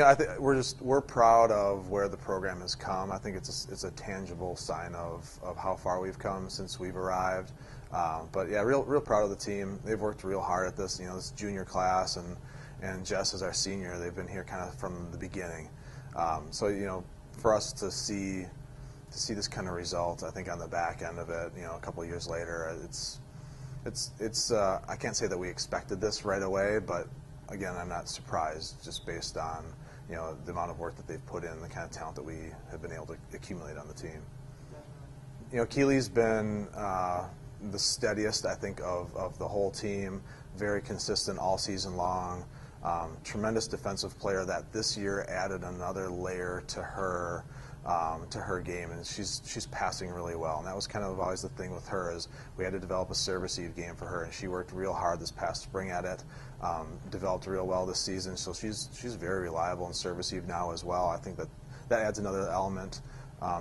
I think we're proud of where the program has come. I think it's a tangible sign of how far we've come since we've arrived. But yeah, real proud of the team. They've worked real hard at this. This junior class and Jess is our senior. They've been here kind of from the beginning. So for us to see this kind of result, I think on the back end of it, a couple of years later, it's I can't say that we expected this right away, but again, I'm not surprised just based on the amount of work that they've put in, the kind of talent that we have been able to accumulate on the team. Keely's been the steadiest, I think, of the whole team. Very consistent all season long. Tremendous defensive player that this year added another layer to her game, and she's passing really well. And that was kind of always the thing with her, is we had to develop a serve-receive game for her, and she worked real hard this past spring at it. Developed real well this season, so she's very reliable in serve-receive now as well. I think that adds another element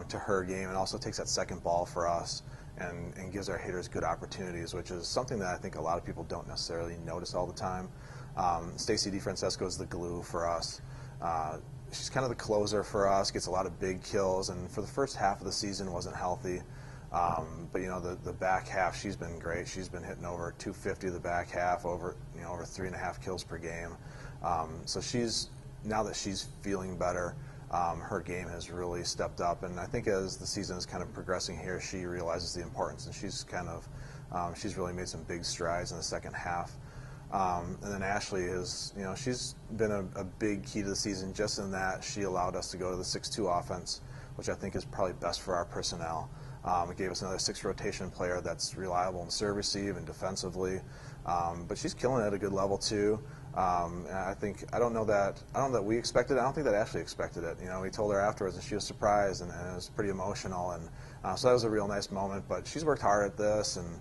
to her game, and also takes that second ball for us and gives our hitters good opportunities, which is something that I think a lot of people don't necessarily notice all the time. Stacy DeFrancesco is the glue for us. She's kind of the closer for us, gets a lot of big kills, and for the first half of the season wasn't healthy. But the back half, she's been great. She's been hitting over 250 the back half, over 3.5 kills per game. So now that she's feeling better, her game has really stepped up, and I think as the season is kind of progressing here, she realizes the importance, and she's really made some big strides in the second half. And then Ashley she's been a big key to the season, just in that she allowed us to go to the 6-2 offense, which I think is probably best for our personnel. It gave us another 6 rotation player that's reliable in serve receive and defensively, but she's killing it at a good level too. And I don't know that we expected it. I don't think that Ashley expected it. We told her afterwards, and she was surprised, and it was pretty emotional, and so that was a real nice moment. But she's worked hard at this, and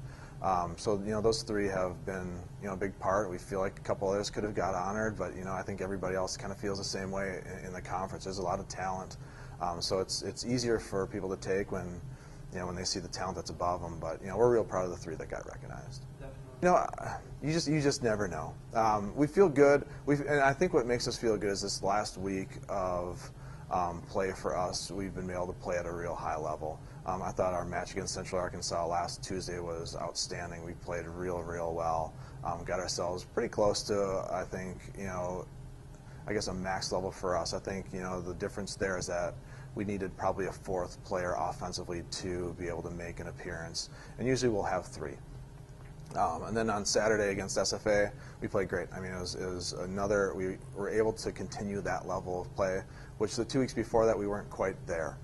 so those three have been a big part. We feel like a couple others could have got honored, but I think everybody else kind of feels the same way in the conference. There's a lot of talent, so it's easier for people to take when they see the talent that's above them. But we're real proud of the three that got recognized. You just never know. We feel good. And I think what makes us feel good is this last week of play for us. We've been able to play at a real high level. I thought our match against Central Arkansas last Tuesday was outstanding. We played real well. Got ourselves pretty close to, I think, I guess a max level for us. I think the difference there is that we needed probably a fourth player offensively to be able to make an appearance, and usually we'll have 3. And then on Saturday against SFA, we played great. I mean, it was another. We were able to continue that level of play, which the 2 weeks before that we weren't quite there.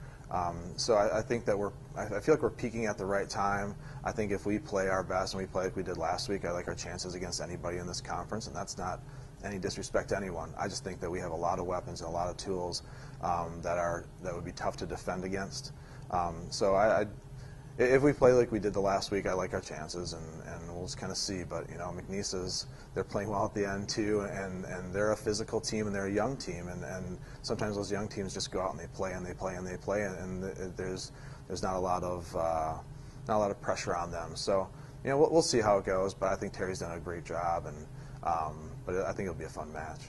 So I think that I feel like we're peaking at the right time. I think if we play our best and we play like we did last week, I like our chances against anybody in this conference, and that's not any disrespect to anyone. I just think that we have a lot of weapons and a lot of tools that would be tough to defend against. So if we play like we did the last week, I like our chances, and we'll just kind of see. But McNeese they're playing well at the end too, and they're a physical team, and they're a young team, and sometimes those young teams just go out and they play and they play and they play, and there's not a lot of pressure on them. So we'll see how it goes. But I think Terry's done a great job, but I think it'll be a fun match.